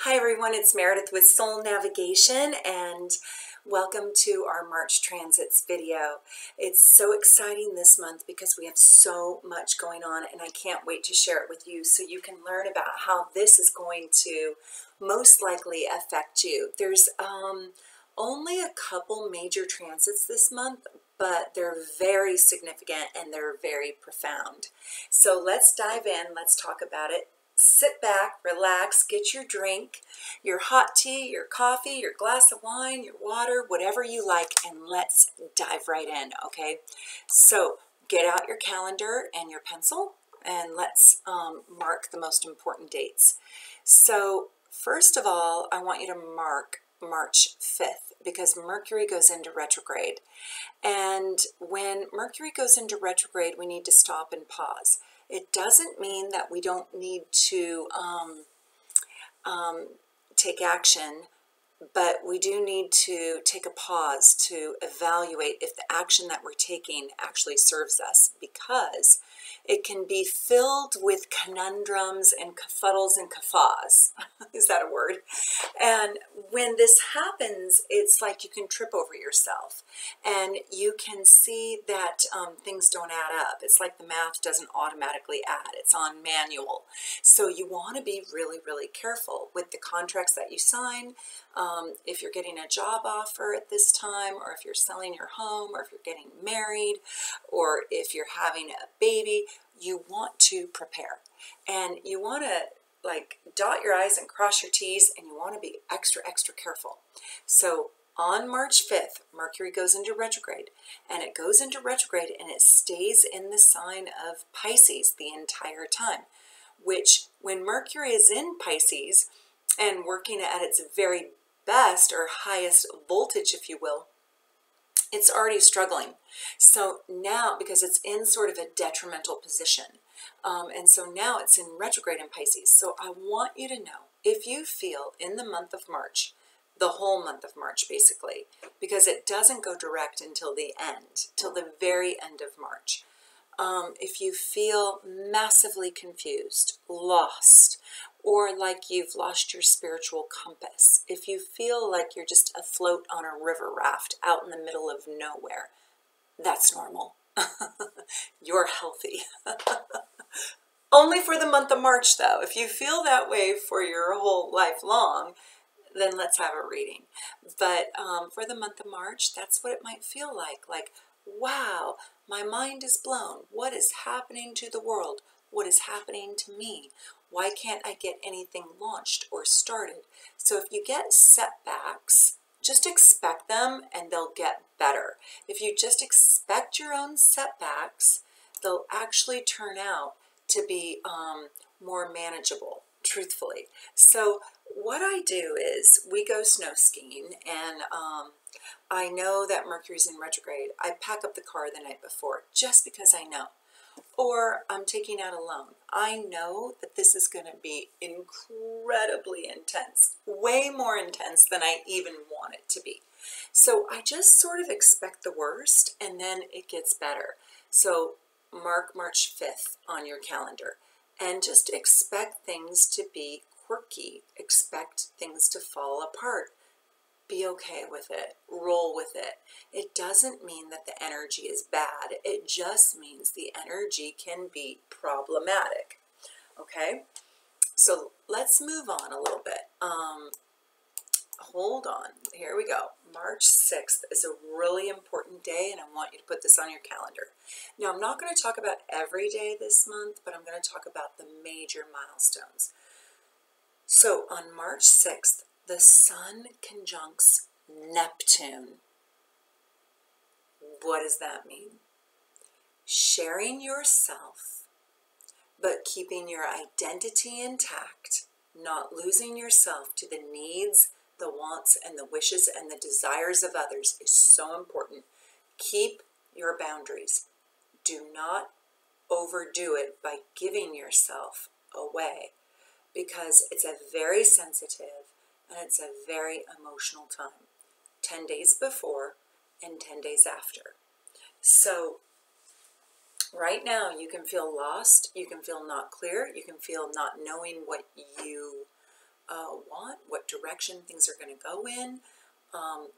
Hi everyone, it's Meredith with Soul Navigation and welcome to our March transits video. It's so exciting this month because we have so much going on and I can't wait to share it with you so you can learn about how this is going to most likely affect you. There's only a couple major transits this month, but they're very significant and they're very profound. So let's dive in, let's talk about it. Sit back, relax, get your drink, your hot tea, your coffee, your glass of wine, your water, whatever you like, and let's dive right in, okay? So get out your calendar and your pencil, and let's mark the most important dates. So first of all, I want you to mark March 5th because Mercury goes into retrograde. And when Mercury goes into retrograde, we need to stop and pause. It doesn't mean that we don't need to take action, but we do need to take a pause to evaluate if the action that we're taking actually serves us, because it can be filled with conundrums and kerfuddles and kerfuffles. Is that a word? And when this happens, it's like you can trip over yourself and you can see that things don't add up. It's like the math doesn't automatically add. It's on manual. So you want to be really, really careful with the contracts that you sign. If you're getting a job offer at this time, or if you're selling your home, or if you're getting married, or if you're having a baby, you want to prepare. And you want to like dot your I's and cross your T's, and you want to be extra, extra careful. So on March 5th, Mercury goes into retrograde, and it goes into retrograde and it stays in the sign of Pisces the entire time, which when Mercury is in Pisces and working at its very best or highest voltage, if you will, it's already struggling. So now, because it's in sort of a detrimental position, and so now it's in retrograde in Pisces. So I want you to know, if you feel in the month of March, the whole month of March basically, because it doesn't go direct until the end, till the very end of March. If you feel massively confused, lost, or like you've lost your spiritual compass, if you feel like you're just afloat on a river raft out in the middle of nowhere, that's normal. You're healthy. Only for the month of March, though. If you feel that way for your whole life long, then let's have a reading. But for the month of March, that's what it might feel like. Like, wow, my mind is blown. What is happening to the world? What is happening to me? Why can't I get anything launched or started? So if you get setbacks, just expect them and they'll get better. If you just expect your own setbacks, they'll actually turn out to be more manageable, truthfully. So what I do is we go snow skiing, and I know that Mercury's in retrograde. I pack up the car the night before just because I know. Or I'm taking out a loan. I know that this is going to be incredibly intense, way more intense than I even want it to be. So I just sort of expect the worst and then it gets better. So mark March 5th on your calendar and just expect things to be quirky. Expect things to fall apart. Be okay with it. Roll with it. It doesn't mean that the energy is bad. It just means the energy can be problematic. Okay? So let's move on a little bit. Hold on. Here we go. March 6th is a really important day, and I want you to put this on your calendar. Now, I'm not going to talk about every day this month, but I'm going to talk about the major milestones. So on March 6th, the Sun conjuncts Neptune. What does that mean? Sharing yourself, but keeping your identity intact, not losing yourself to the needs, the wants, and the wishes and the desires of others is so important. Keep your boundaries. Do not overdo it by giving yourself away, because it's a very sensitive and it's a very emotional time. 10 days before and 10 days after. So right now you can feel lost, you can feel not clear, you can feel not knowing what you want, what direction things are going to go in.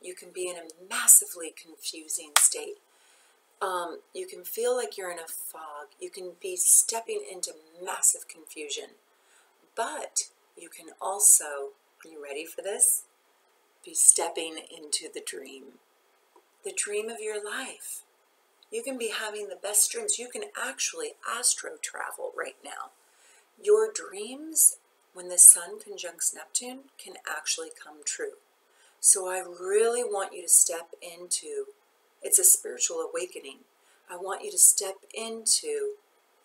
You can be in a massively confusing state. You can feel like you're in a fog. You can be stepping into massive confusion. But you can also, are you ready for this? Be stepping into the dream of your life. You can be having the best dreams. You can actually astro travel right now. Your dreams, when the sun conjuncts Neptune, can actually come true. So I really want you to step into, it's a spiritual awakening. I want you to step into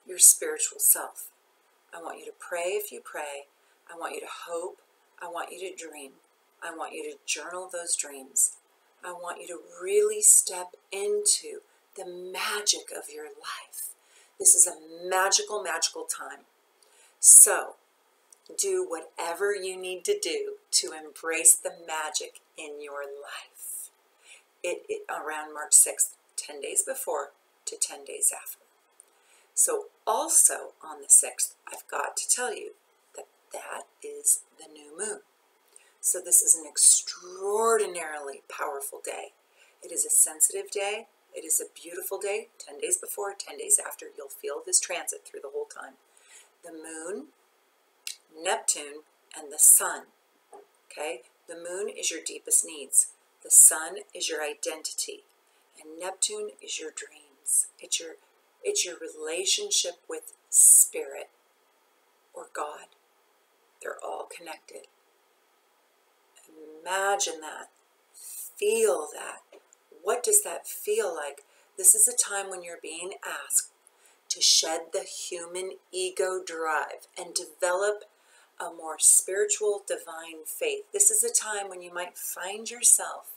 your spiritual self. I want you to pray if you pray. I want you to hope. I want you to dream. I want you to journal those dreams. I want you to really step into the magic of your life. This is a magical, magical time. So do whatever you need to do to embrace the magic in your life. Around March 6th, 10 days before to 10 days after. So also on the 6th, I've got to tell you that that is the new moon. So this is an extraordinarily powerful day. It is a sensitive day. It is a beautiful day. 10 days before, 10 days after, you'll feel this transit through the whole time. The moon, Neptune, and the sun. Okay? The moon is your deepest needs. The sun is your identity. And Neptune is your dreams. It's your relationship with spirit or God. They're all connected. Imagine that. Feel that. What does that feel like? This is a time when you're being asked to shed the human ego drive and develop a more spiritual, divine faith. This is a time when you might find yourself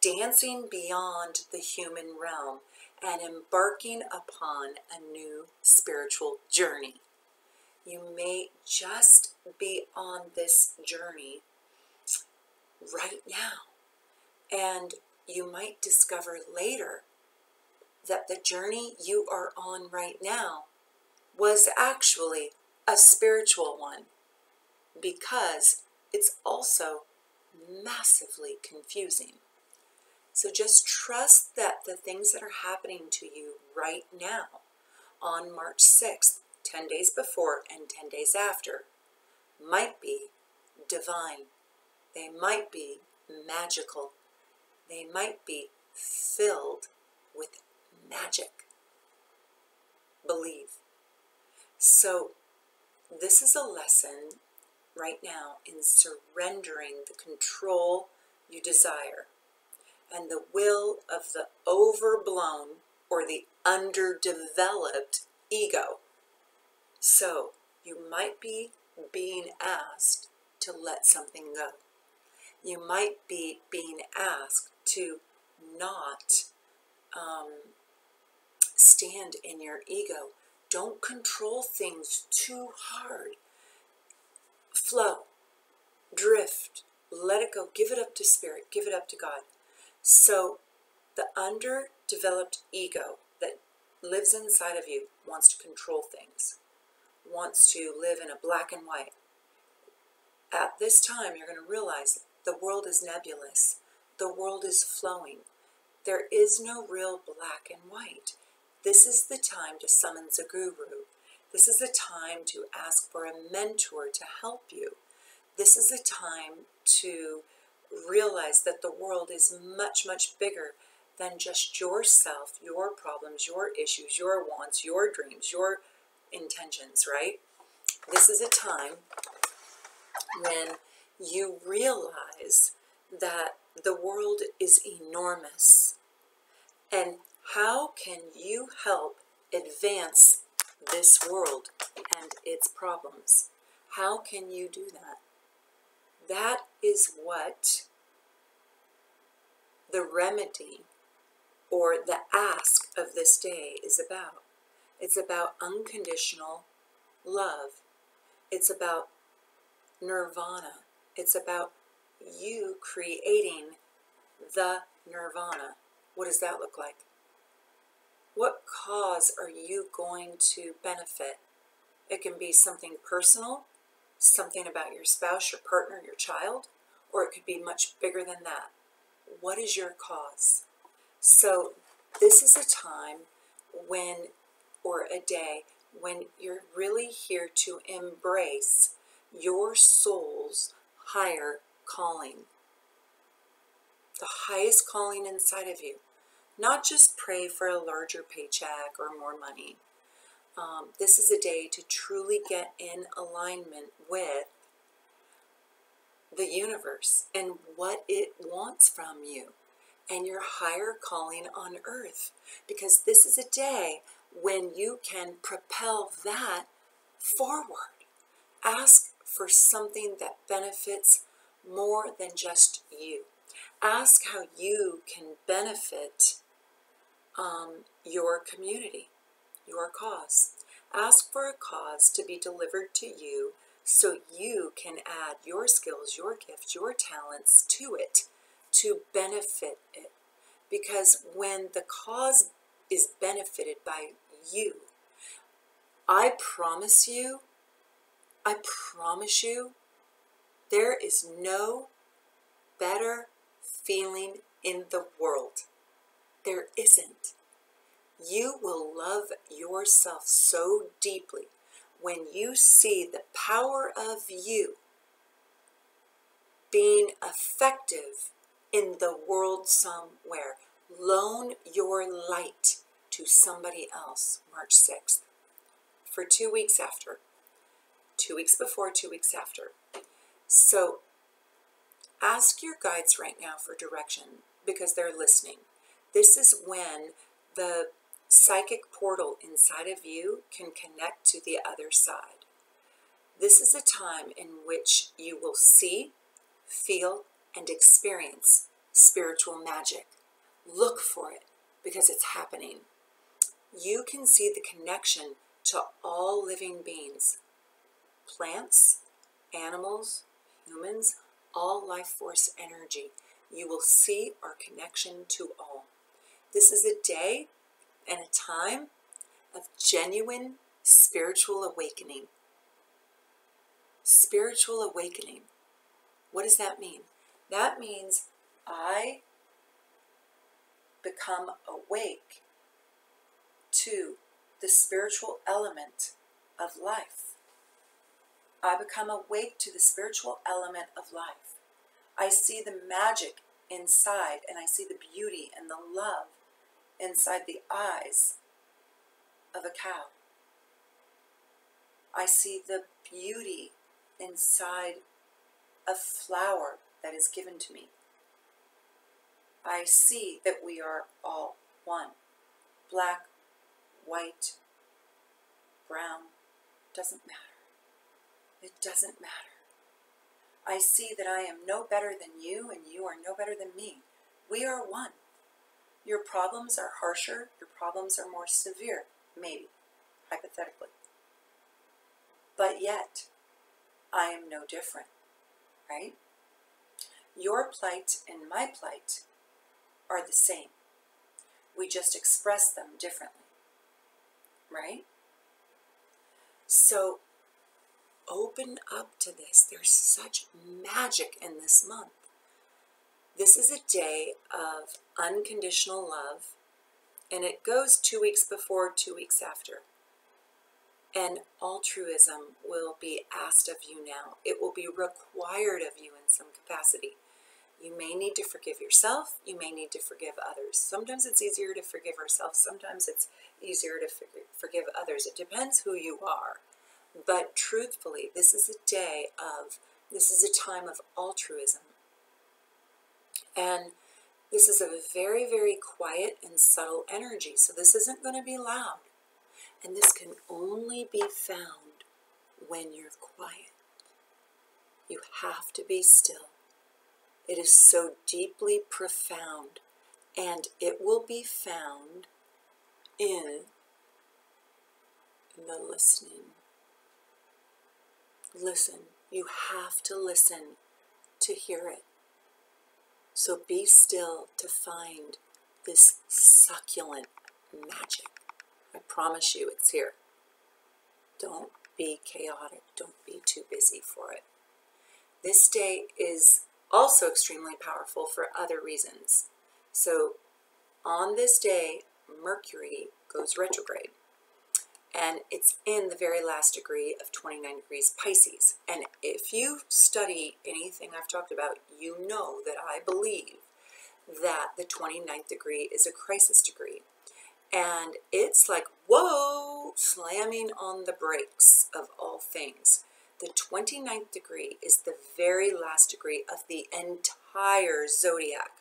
dancing beyond the human realm and embarking upon a new spiritual journey. You may just be on this journey right now, and you might discover later that the journey you are on right now was actually a spiritual one, because it's also massively confusing. So just trust that the things that are happening to you right now on March 6th, 10 days before and 10 days after, might be divine. They might be magical. They might be filled with magic. Believe. So this is a lesson right now in surrendering the control you desire and the will of the overblown or the underdeveloped ego. So you might be being asked to let something go. You might be being asked to not stand in your ego. Don't control things too hard. Flow, drift, let it go, give it up to spirit, give it up to God. So the underdeveloped ego that lives inside of you wants to control things, wants to live in a black and white. At this time, you're going to realize the world is nebulous. The world is flowing. There is no real black and white. This is the time to summons a guru. This is the time to ask for a mentor to help you. This is the time to realize that the world is much, much bigger than just yourself, your problems, your issues, your wants, your dreams, your intentions, right? This is a time when you realize that the world is enormous. And how can you help advance this world and its problems? How can you do that? That is what the remedy or the ask of this day is about. It's about unconditional love. It's about nirvana. It's about you creating the nirvana. What does that look like? What cause are you going to benefit? It can be something personal. something about your spouse, your partner, your child, or it could be much bigger than that. What is your cause? So this is a time when, or a day, when you're really here to embrace your soul's higher calling, the highest calling inside of you. Not just pray for a larger paycheck or more money. This is a day to truly get in alignment with the universe and what it wants from you and your higher calling on earth. Because this is a day when you can propel that forward. Ask for something that benefits more than just you. Ask how you can benefit your community, your cause. Ask for a cause to be delivered to you so you can add your skills, your gifts, your talents to it to benefit it. Because when the cause is benefited by you, I promise you, there is no better feeling in the world. There isn't. You will love yourself so deeply when you see the power of you being effective in the world somewhere. Loan your light to somebody else, March 6th, for 2 weeks after. 2 weeks before, 2 weeks after. So ask your guides right now for direction because they're listening. This is when the psychic portal inside of you can connect to the other side. This is a time in which you will see, feel, and experience spiritual magic. Look for it because it's happening. You can see the connection to all living beings, plants, animals, humans, all life force energy. You will see our connection to all. This is a day and a time of genuine spiritual awakening. Spiritual awakening. What does that mean? That means I become awake to the spiritual element of life. I become awake to the spiritual element of life. I see the magic inside, and I see the beauty and the love inside the eyes of a cow. I see the beauty inside a flower that is given to me. I see that we are all one. Black, white, brown, doesn't matter. It doesn't matter. I see that I am no better than you and you are no better than me. We are one. Your problems are harsher, your problems are more severe, maybe, hypothetically. But yet, I am no different, right? Your plight and my plight are the same. We just express them differently, right? So, open up to this. There's such magic in this month. This is a day of unconditional love, and it goes 2 weeks before, 2 weeks after. And altruism will be asked of you now. It will be required of you in some capacity. You may need to forgive yourself. You may need to forgive others. Sometimes it's easier to forgive ourselves. Sometimes it's easier to forgive others. It depends who you are. But truthfully, this is a time of altruism. And this is a very, very quiet and subtle energy. So this isn't going to be loud. And this can only be found when you're quiet. You have to be still. It is so deeply profound, and it will be found in the listening. Listen. You have to listen to hear it. So be still to find this succulent magic. I promise you it's here. Don't be chaotic. Don't be too busy for it. This day is also extremely powerful for other reasons. So on this day, Mercury goes retrograde. And it's in the very last degree of 29 degrees Pisces. And if you study anything I've talked about, you know that I believe that the 29th degree is a crisis degree. And it's like, whoa, slamming on the brakes of all things. The 29th degree is the very last degree of the entire zodiac.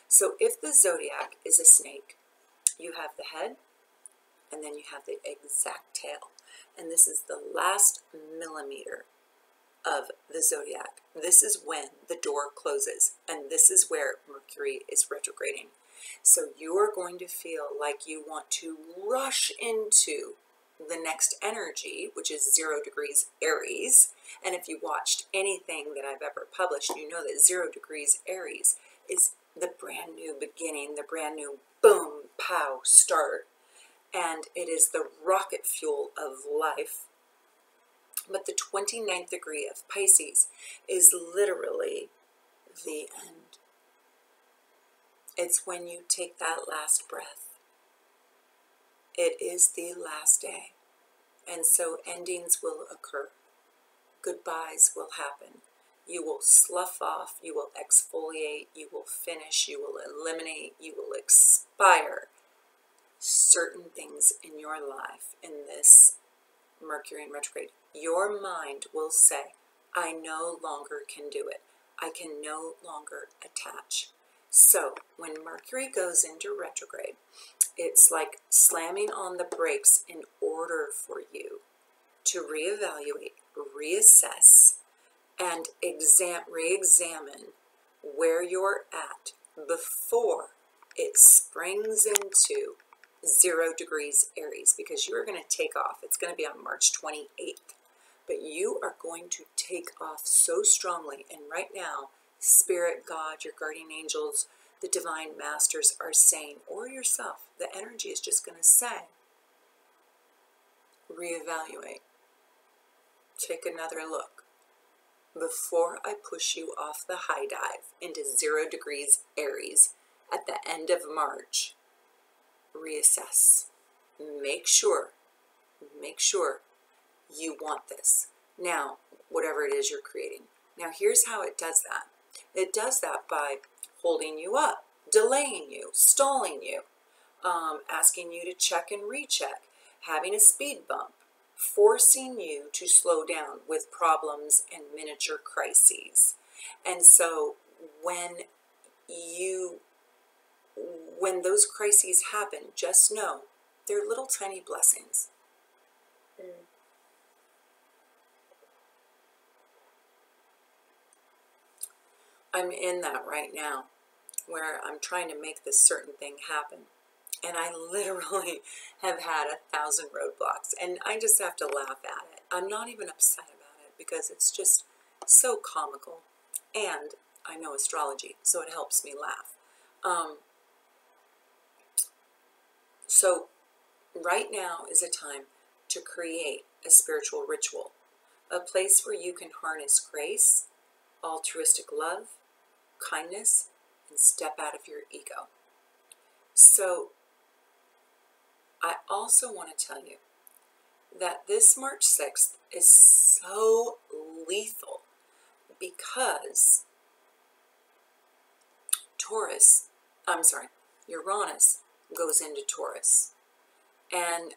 So if the zodiac is a snake, you have the head, and then you have the exact tail. And this is the last millimeter of the zodiac. This is when the door closes, and this is where Mercury is retrograding. So you are going to feel like you want to rush into the next energy, which is 0 degrees Aries. And if you watched anything that I've ever published, you know that 0 degrees Aries is the brand new beginning, the brand new boom, pow, start. And it is the rocket fuel of life. But the 29th degree of Pisces is literally the end. It's when you take that last breath. It is the last day. And so endings will occur. Goodbyes will happen. You will slough off, you will exfoliate, you will finish, you will eliminate, you will expire certain things in your life in this Mercury in retrograde. Your mind will say, I no longer can do it. I can no longer attach. So when Mercury goes into retrograde, it's like slamming on the brakes in order for you to reevaluate, reassess, and re-examine where you're at before it springs into 0 degrees Aries, because you're going to take off. It's going to be on March 28th. But you are going to take off so strongly. And right now, Spirit, God, your guardian angels, the divine masters are saying, or yourself, the energy is just going to say, reevaluate. Take another look. Before I push you off the high dive into 0 degrees Aries at the end of March, reassess. Make sure you want this. Now, whatever it is you're creating. Now, here's how it does that. It does that by holding you up, delaying you, stalling you, asking you to check and recheck, having a speed bump, forcing you to slow down with problems and miniature crises. And so when those crises happen, just know they're little tiny blessings. I'm in that right now, where I'm trying to make this certain thing happen. And I literally have had 1,000 roadblocks, and I just have to laugh at it. I'm not even upset about it because it's just so comical. And I know astrology, so it helps me laugh. So right now is a time to create a spiritual ritual, a place where you can harness grace, altruistic love, kindness, and step out of your ego. So I also want to tell you that this March 6th is so lethal because Uranus goes into Taurus. And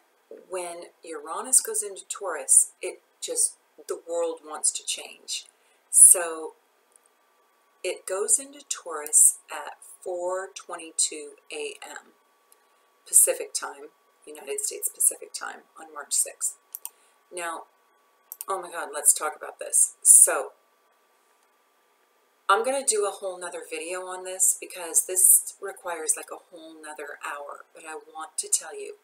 when Uranus goes into Taurus, the world wants to change. So it goes into Taurus at 4:22 a.m. Pacific time, United States Pacific time, on March 6th. Now, oh my God, let's talk about this. So I'm going to do a whole nother video on this because this requires like a whole nother hour. But I want to tell you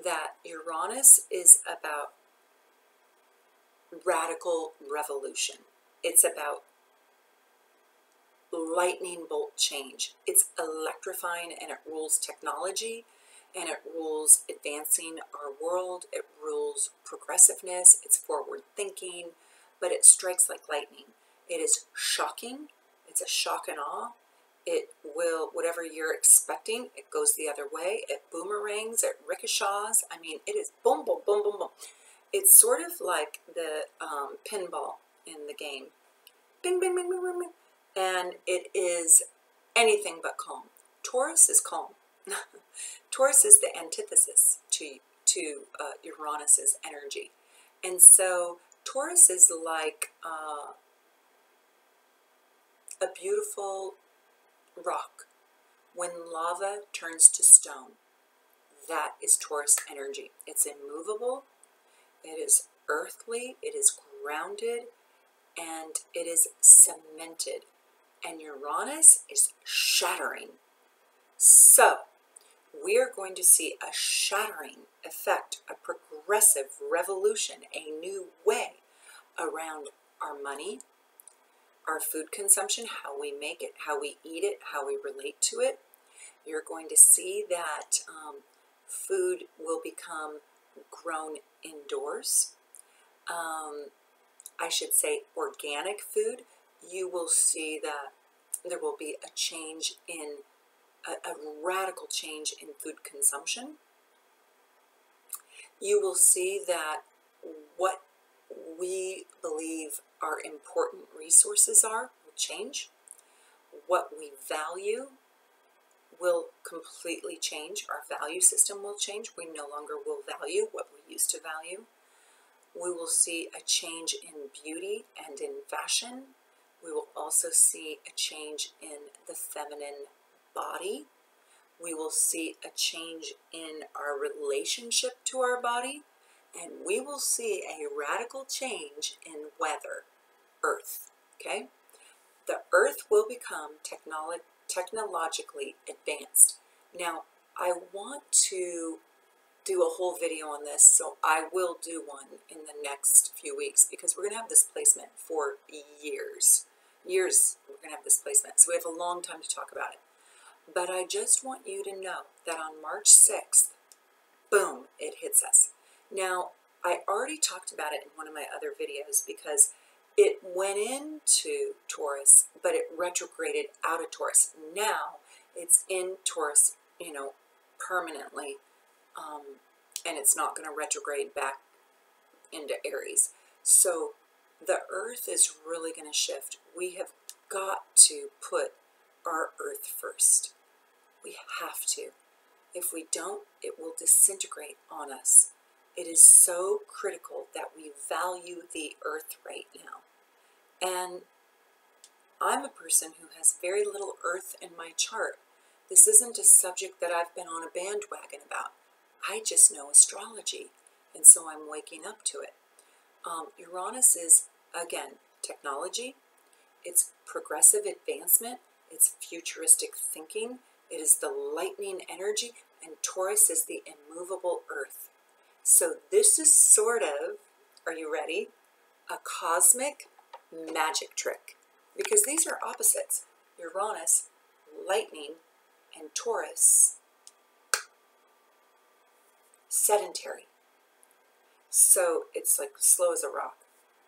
that Uranus is about radical revolution. It's about lightning bolt change. It's electrifying, and it rules technology. and it rules advancing our world. It rules progressiveness. It's forward thinking, but it strikes like lightning. It is shocking. It's a shock and awe. It will, whatever you're expecting, it goes the other way. It boomerangs, it ricochets. I mean, it is boom, boom, boom, boom, boom. It's sort of like the pinball in the game. Bing, bing, bing, bing, bing, bing. And it is anything but calm. Taurus is calm. Taurus is the antithesis to Uranus's energy. And so Taurus is like a beautiful rock. When lava turns to stone, that is Taurus energy. It's immovable, it is earthly, it is grounded, and it is cemented. And Uranus is shattering. So, we are going to see a shattering effect, a progressive revolution, a new way around our money, our food consumption, how we make it, how we eat it, how we relate to it. You're going to see that food will become grown indoors. I should say organic food. You will see that there will be a change in a radical change in food consumption. You will see that what we believe our important resources are will change. What we value will completely change. Our value system will change. We no longer will value what we used to value. We will see a change in beauty and in fashion. We will also see a change in the feminine body. We will see a change in our relationship to our body. And we will see a radical change in weather, Earth, okay? The Earth will become technologically advanced. Now, I want to do a whole video on this, so I will do one in the next few weeks because we're going to have this placement for years. Years we're going to have this placement, so we have a long time to talk about it. But I just want you to know that on March 6th, boom, it hits us. Now, I already talked about it in one of my other videos because it went into Taurus, but it retrograded out of Taurus. Now, it's in Taurus, permanently, and it's not going to retrograde back into Aries. So the Earth is really going to shift. We have got to put our Earth first. We have to. If we don't, it will disintegrate on us. It is so critical that we value the Earth right now. And I'm a person who has very little Earth in my chart. This isn't a subject that I've been on a bandwagon about. I just know astrology, and so I'm waking up to it. Uranus is, again, technology. It's progressive advancement. It's futuristic thinking. It is the lightning energy, and Taurus is the immovable Earth. So this is sort of, are you ready? A cosmic magic trick. Because these are opposites. Uranus, lightning, and Taurus, sedentary. So it's like slow as a rock.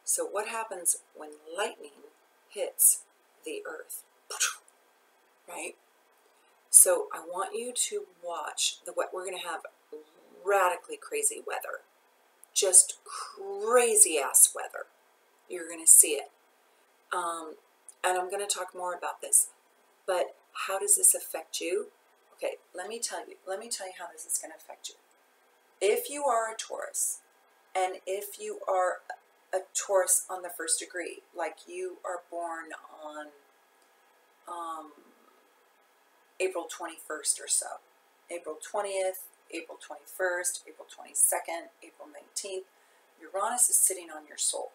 So what happens when lightning hits the Earth? Right? So I want you to watch we're going to have radically crazy weather. Just crazy ass weather. You're going to see it. And I'm going to talk more about this. But how does this affect you? Okay, let me tell you how this is going to affect you. If you are a Taurus, and if you are a Taurus on the first degree, like you are born on April 21st or so, April 20th, April 21st, April 22nd, April 19th, Uranus is sitting on your soul.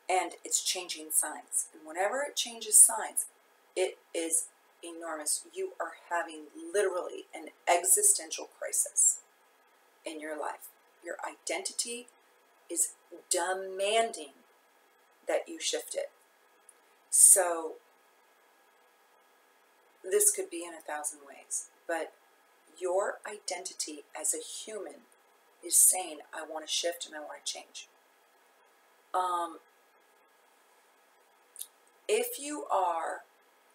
And it's changing signs. And whenever it changes signs, it is enormous. You are having literally an existential crisis in your life. Your identity is demanding that you shift it. So this could be in 1,000 ways, but your identity as a human is saying, I want to shift and I want to change. If you are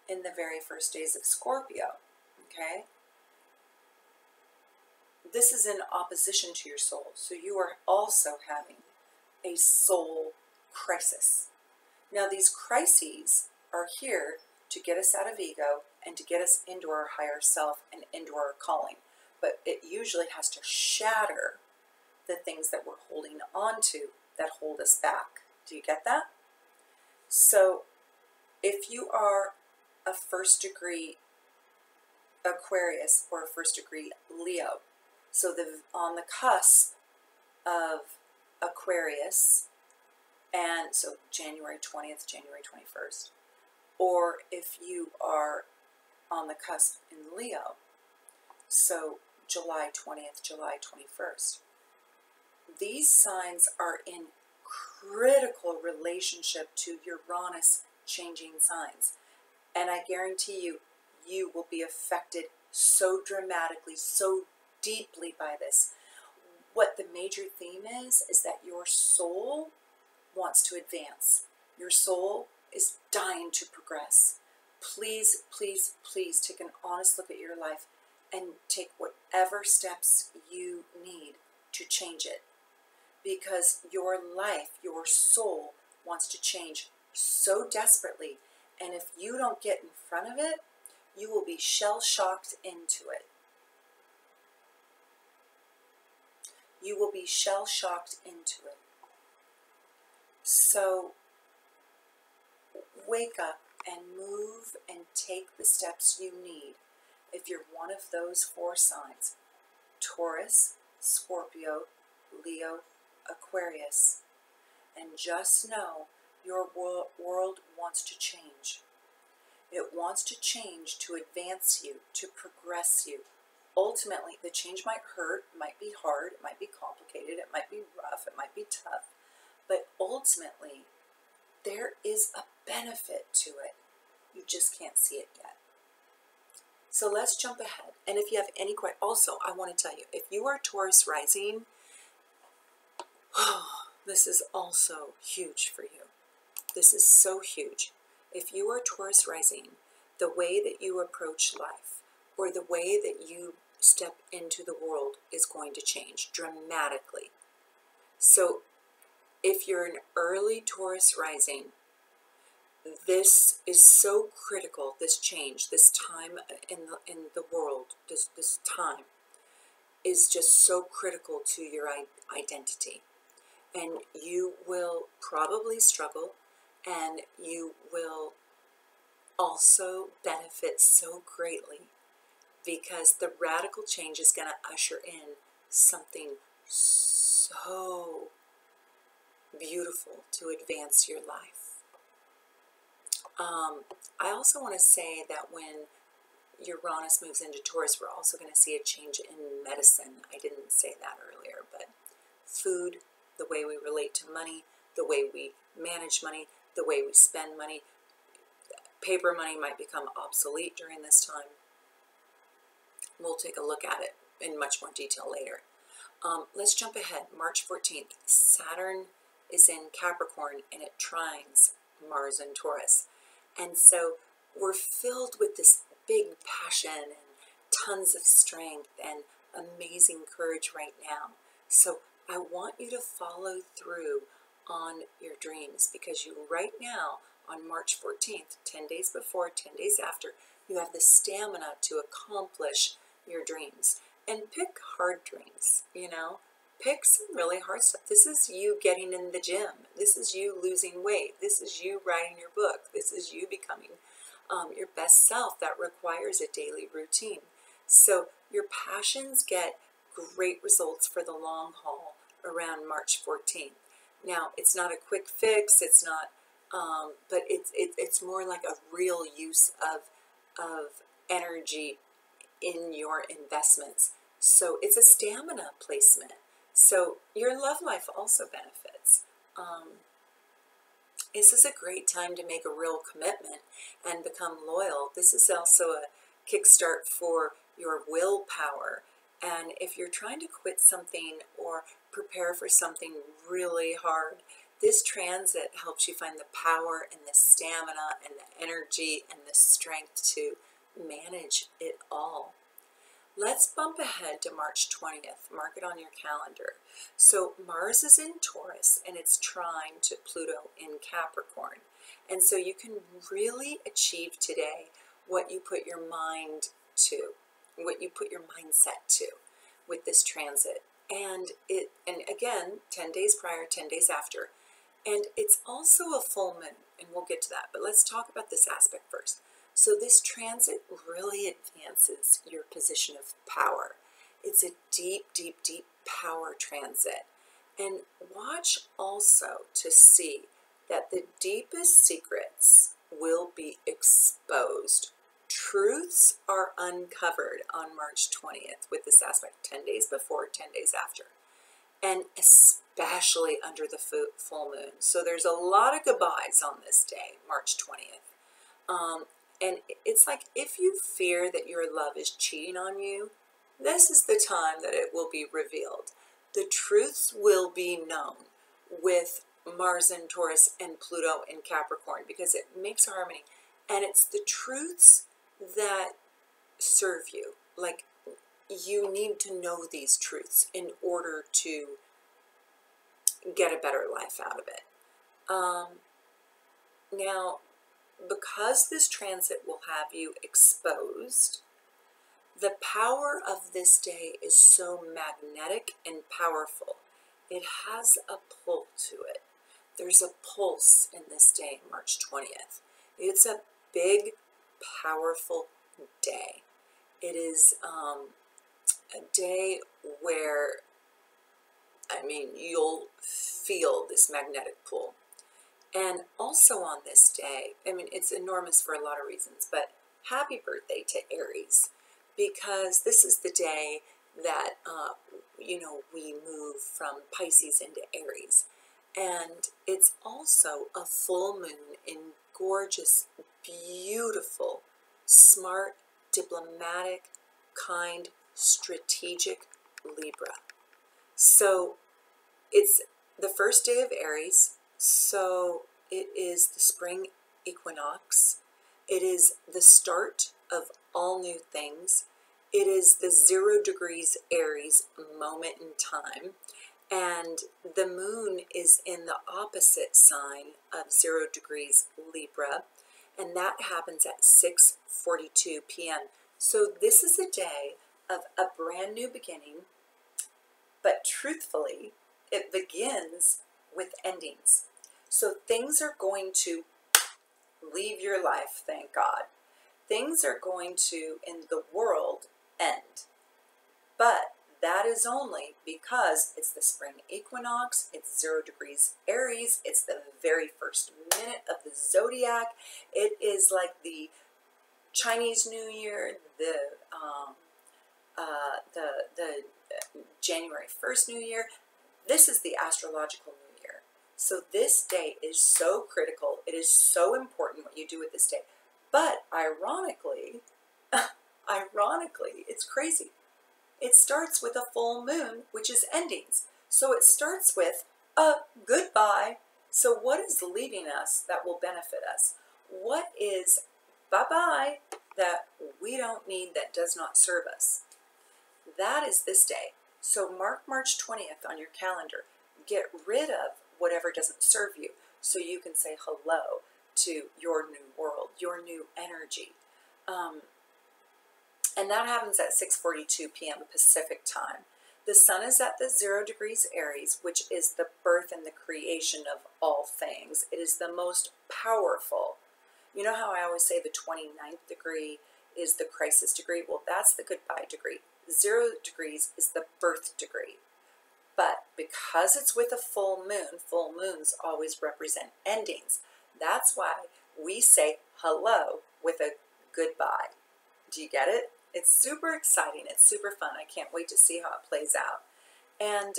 in the very first days of Scorpio, okay, this is in opposition to your soul. So you are also having a soul crisis. Now, these crises are here to get us out of ego and to get us into our higher self and into our calling. But it usually has to shatter the things that we're holding on to that hold us back. Do you get that? So if you are a first degree Aquarius or a first degree Leo, so on the cusp of Aquarius, and so January 20th, January 21st, or if you are on the cusp in Leo, so July 20th, July 21st, these signs are in critical relationship to Uranus changing signs. And I guarantee you, you will be affected so dramatically, so deeply by this. What the major theme is that your soul wants to advance. Your soul is dying to progress. Please, please, please take an honest look at your life and take whatever steps you need to change it. Because your life, your soul wants to change so desperately. And if you don't get in front of it, you will be shell-shocked into it. You will be shell-shocked into it. So wake up and move and take the steps you need. If you're one of those four signs, Taurus, Scorpio, Leo, Aquarius, and just know your world wants to change. It wants to change to advance you, to progress you. Ultimately, the change might hurt, might be hard, it might be complicated, it might be rough, it might be tough, but ultimately, there is a benefit to it. You just can't see it yet. So let's jump ahead. And if you have any questions, also, I want to tell you, if you are Taurus rising, this is also huge for you. This is so huge. If you are Taurus rising, the way that you approach life or the way that you step into the world is going to change dramatically. So if you're an early Taurus rising, this is so critical, this change, this time in the world, this time is just so critical to your identity. And you will probably struggle, and you will also benefit so greatly because the radical change is going to usher in something so beautiful to advance your life. I also want to say that when Uranus moves into Taurus, we're also going to see a change in medicine. I didn't say that earlier, but food, the way we relate to money, the way we manage money, the way we spend money. Paper money might become obsolete during this time. We'll take a look at it in much more detail later. Let's jump ahead. March 14th, Saturn is in Capricorn and it trines Mars and Taurus. And so we're filled with this big passion and tons of strength and amazing courage right now. So I want you to follow through on your dreams because you right now on March 14th, 10 days before, 10 days after, you have the stamina to accomplish your dreams. And pick hard dreams, you know. Pick some really hard stuff. This is you getting in the gym. This is you losing weight. This is you writing your book. This is you becoming your best self. That requires a daily routine. So your passions get great results for the long haul around March 14th. Now, it's not a quick fix. It's not, but it's more like a real use of energy in your investments. So it's a stamina placement. So your love life also benefits. This is a great time to make a real commitment and become loyal. This is also a kickstart for your willpower. And if you're trying to quit something or prepare for something really hard, this transit helps you find the power and the stamina and the energy and the strength to manage it all. Let's bump ahead to March 20th. Mark it on your calendar. So Mars is in Taurus and it's trine to Pluto in Capricorn. And so you can really achieve today what you put your mind to, what you put your mindset to with this transit. And again, 10 days prior, 10 days after. And it's also a full moon, and we'll get to that. But let's talk about this aspect first. So this transit really advances your position of power. It's a deep, deep, deep power transit. And watch also to see that the deepest secrets will be exposed. Truths are uncovered on March 20th with this aspect, 10 days before, 10 days after. And especially under the full moon. So there's a lot of goodbyes on this day, March 20th. And it's like if you fear that your love is cheating on you, this is the time that it will be revealed. The truths will be known with Mars in Taurus and Pluto in Capricorn because it makes harmony. And it's the truths that serve you. Like, you need to know these truths in order to get a better life out of it. Now, because this transit will have you exposed, the power of this day is so magnetic and powerful. It has a pull to it. There's a pulse in this day, March 20th. It's a big, powerful day. It is a day where, you'll feel this magnetic pull. And also on this day, it's enormous for a lot of reasons, but happy birthday to Aries, because this is the day that, we move from Pisces into Aries. And it's also a full moon in gorgeous, beautiful, smart, diplomatic, kind, strategic Libra. So it's the first day of Aries, so it is the spring equinox. It is the start of all new things. It is the 0 degrees Aries moment in time. And the moon is in the opposite sign of 0 degrees Libra. And that happens at 6:42 p.m. So this is a day of a brand new beginning. But truthfully, it begins with endings. So things are going to leave your life, thank God. Things are going to, in the world, end. But that is only because it's the spring equinox, it's 0 degrees Aries, it's the very first minute of the zodiac. It is like the Chinese New Year, the January 1st New Year. This is the astrological New Year. So this day is so critical. It is so important what you do with this day. But ironically, it's crazy. It starts with a full moon, which is endings. So it starts with a goodbye. So what is leaving us that will benefit us? What is bye-bye that we don't need, that does not serve us? That is this day. So mark March 20th on your calendar. Get rid of whatever doesn't serve you so you can say hello to your new world, your new energy. And that happens at 6:42 p.m. Pacific time. The sun is at the 0 degrees Aries, which is the birth and the creation of all things. It is the most powerful. You know how I always say the 29th degree is the crisis degree? Well, that's the goodbye degree. 0 degrees is the birth degree. But because it's with a full moons always represent endings. That's why we say hello with a goodbye. Do you get it? It's super exciting. It's super fun. I can't wait to see how it plays out. And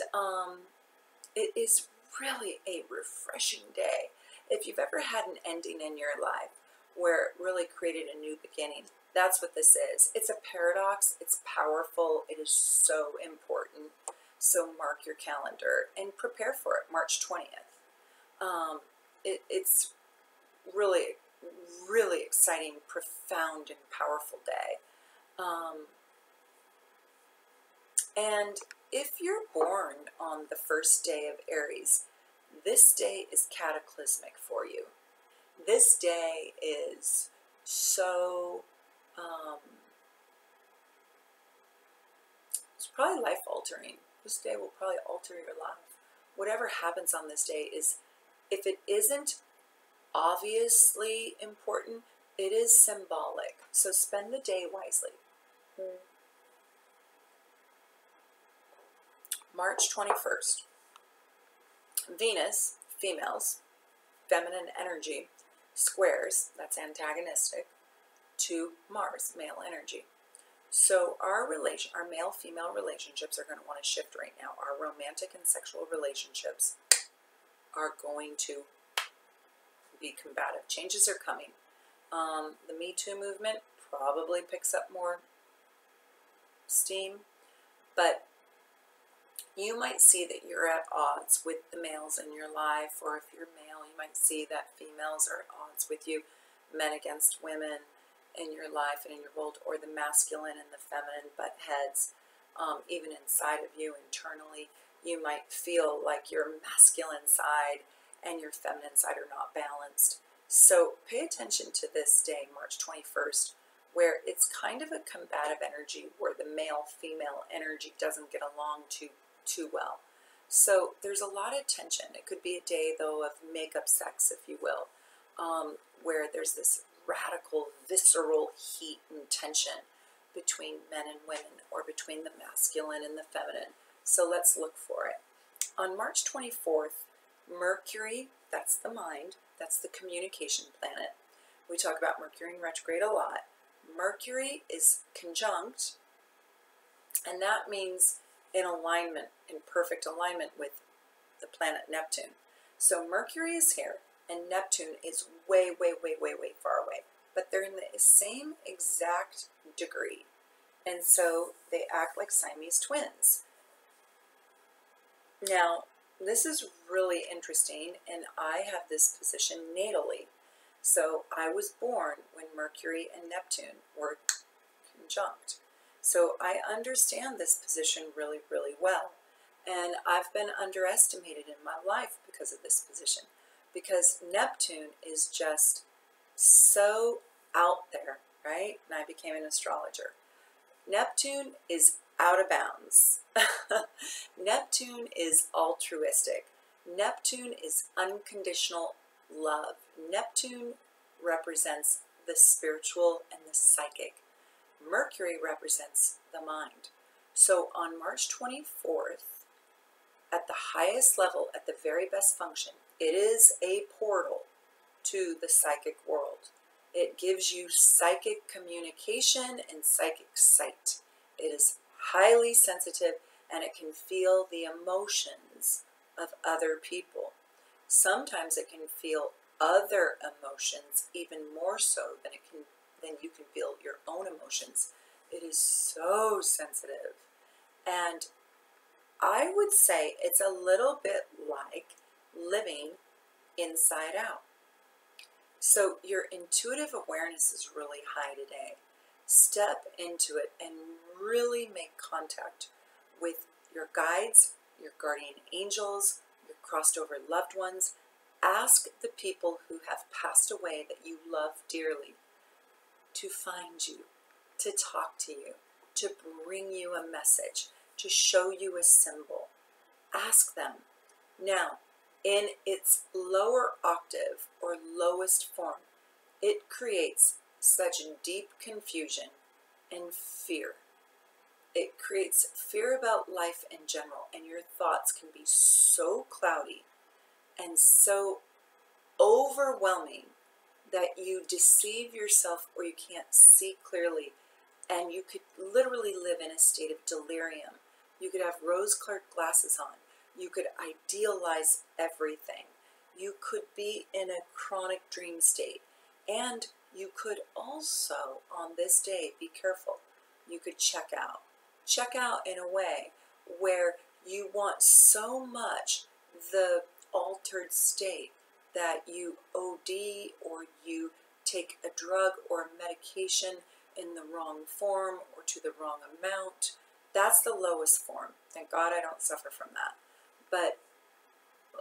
it is really a refreshing day. If you've ever had an ending in your life where it really created a new beginning. That's what this is. It's a paradox. It's powerful. It is so important. So mark your calendar and prepare for it, March 20th. It's really, really exciting, profound, and powerful day. And if you're born on the first day of Aries, this day is cataclysmic for you. This day is so, it's probably life-altering. This day will probably alter your life. Whatever happens on this day is, if it isn't obviously important, it is symbolic. So spend the day wisely. March 21st. Venus, females, feminine energy, squares, that's antagonistic, to Mars, male energy. So our male-female relationships are going to want to shift right now. Our romantic and sexual relationships are going to be combative. Changes are coming. The Me Too movement probably picks up more steam, but you might see that you're at odds with the males in your life, or if you're male, you might see that females are at odds with you, men against women in your life and in your world, or the masculine and the feminine butt heads, even inside of you internally. You might feel like your masculine side and your feminine side are not balanced. So pay attention to this day, March 21st, where it's kind of a combative energy, where the male-female energy doesn't get along too well. So there's a lot of tension. It could be a day, though, of make-up sex, if you will, where there's this radical, visceral heat and tension between men and women, or between the masculine and the feminine. So let's look for it. On March 24th, Mercury, that's the mind, that's the communication planet. We talk about Mercury in retrograde a lot. Mercury is conjunct, and that means in alignment, in perfect alignment with the planet Neptune. So Mercury is here, and Neptune is way, way, way, way, way far away. But they're in the same exact degree. And so they act like Siamese twins. Now, this is really interesting, and I have this position natally. So I was born when Mercury and Neptune were conjunct. So I understand this position really, really well. And I've been underestimated in my life because of this position. Because Neptune is just so out there, right? And I became an astrologer. Neptune is out of bounds. Neptune is altruistic. Neptune is unconditional love. Neptune represents the spiritual and the psychic. Mercury represents the mind. So on March 24th, at the highest level, at the very best function, it is a portal to the psychic world. It gives you psychic communication and psychic sight. It is highly sensitive, and it can feel the emotions of other people. Sometimes it can feel other emotions even more so than you can feel your own emotions. It is so sensitive. And I would say it's a little bit like living inside out. So your intuitive awareness is really high today. Step into it and really make contact with your guides, your guardian angels, your crossed over loved ones. Ask the people who have passed away that you love dearly to find you, to talk to you, to bring you a message, to show you a symbol. Ask them. Now, in its lower octave or lowest form, it creates such deep confusion and fear. It creates fear about life in general, and your thoughts can be so cloudy and so overwhelming that you deceive yourself, or you can't see clearly, and you could literally live in a state of delirium. You could have rose-colored glasses on. You could idealize everything. You could be in a chronic dream state. And You could also, on this day, be careful. You could check out. Check out in a way where you want so much the altered state that you OD or you take a drug or a medication in the wrong form or to the wrong amount. That's the lowest form. Thank God I don't suffer from that. But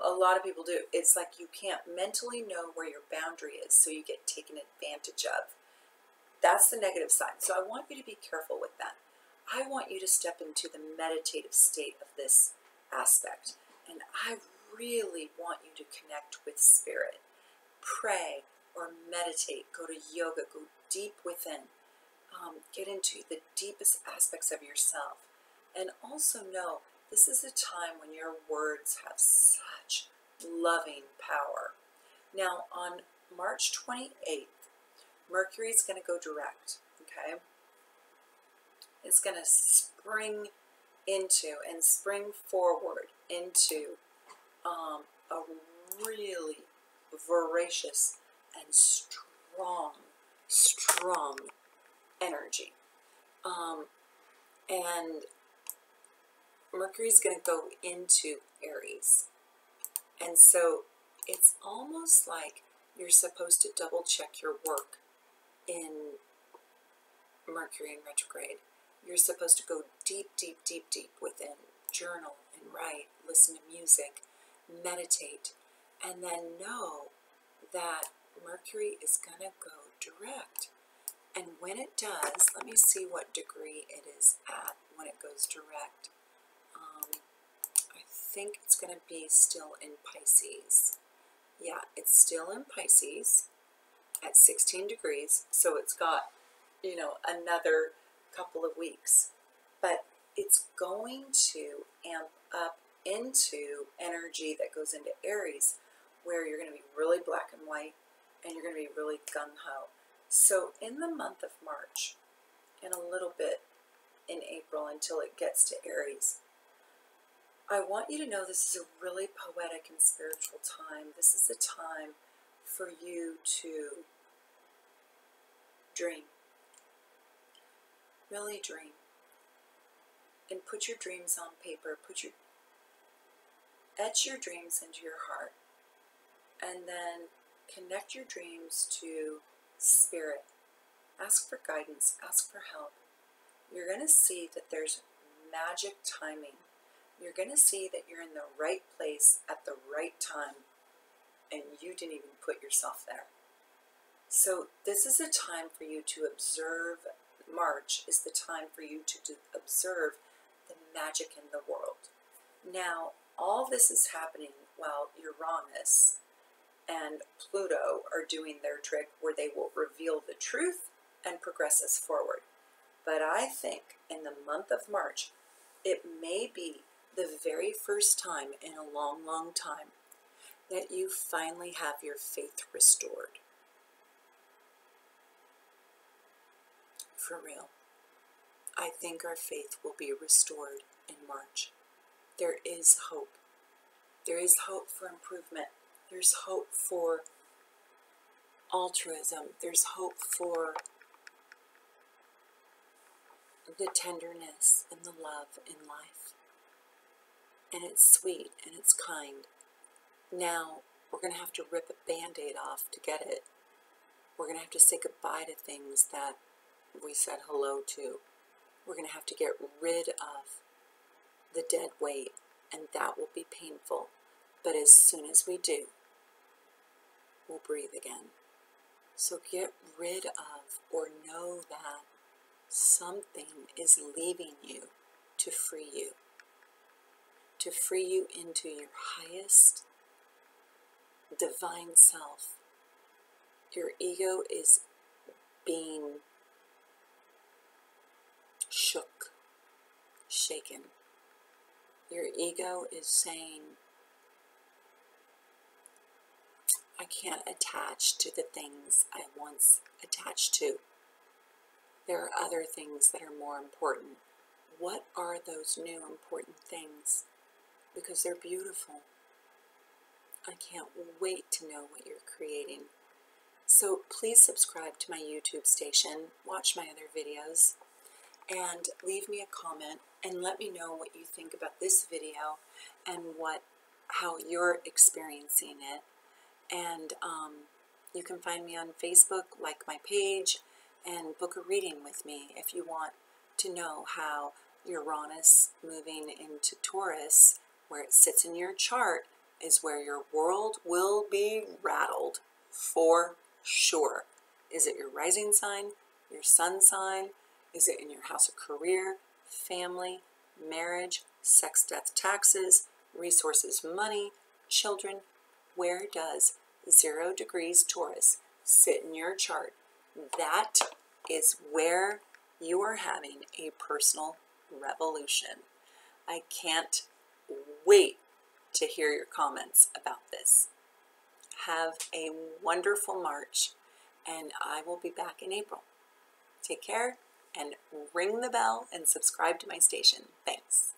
a lot of people do. It's like you can't mentally know where your boundary is, so you get taken advantage of. That's the negative side. So I want you to be careful with that. I want you to step into the meditative state of this aspect. And I really want you to connect with spirit. Pray or meditate. Go to yoga. Go deep within. Get into the deepest aspects of yourself. And also know this is a time when your words have such loving power. Now, on March 28th, Mercury is going to go direct, okay? It's going to spring into and spring forward into a really voracious and strong energy. And Mercury's going to go into Aries. And so it's almost like you're supposed to double check your work in Mercury in retrograde. You're supposed to go deep, deep, deep, deep within. Journal and write, listen to music, meditate, and then know that Mercury is going to go direct. And when it does, let me see what degree it is at when it goes direct. I think it's going to be still in Pisces. Yeah, it's still in Pisces at 16 degrees. So it's got, another couple of weeks. But it's going to amp up into energy that goes into Aries, where you're going to be really black and white, and you're going to be really gung-ho. So in the month of March, and a little bit in April until it gets to Aries, I want you to know this is a really poetic and spiritual time. This is a time for you to dream. Really dream. And put your dreams on paper. Etch your dreams into your heart. And then connect your dreams to spirit. Ask for guidance. Ask for help. You're going to see that there's magic timing. You're going to see that you're in the right place at the right time, and you didn't even put yourself there. So this is a time for you to observe. March is the time for you to observe the magic in the world. Now, all this is happening while Uranus and Pluto are doing their trick, where they will reveal the truth and progress us forward. But I think in the month of March, it may be the very first time in a long, long time that you finally have your faith restored. For real. I think our faith will be restored in March. There is hope. There is hope for improvement. There's hope for altruism. There's hope for the tenderness and the love in life. And it's sweet and it's kind. Now, we're going to have to rip a Band-Aid off to get it. We're going to have to say goodbye to things that we said hello to. We're going to have to get rid of the dead weight, and that will be painful. But as soon as we do, we'll breathe again. So get rid of, or know that something is leaving you to free you. To free you into your highest divine self. Your ego is being shaken. Your ego is saying, I can't attach to the things I once attached to. There are other things that are more important. What are those new important things? Because they're beautiful. I can't wait to know what you're creating. So please subscribe to my YouTube station, watch my other videos, and leave me a comment and let me know what you think about this video and how you're experiencing it. And you can find me on Facebook, like my page, and book a reading with me if you want to know how Uranus moving into Taurus, where it sits in your chart, is where your world will be rattled for sure. Is it your rising sign, your sun sign? Is it in your house of career, family, marriage, sex, death, taxes, resources, money, children? Where does 0 degrees Taurus sit in your chart? That is where you are having a personal revolution. I can't wait to hear your comments about this. Have a wonderful March, and I will be back in April. Take care, and ring the bell and subscribe to my station. Thanks.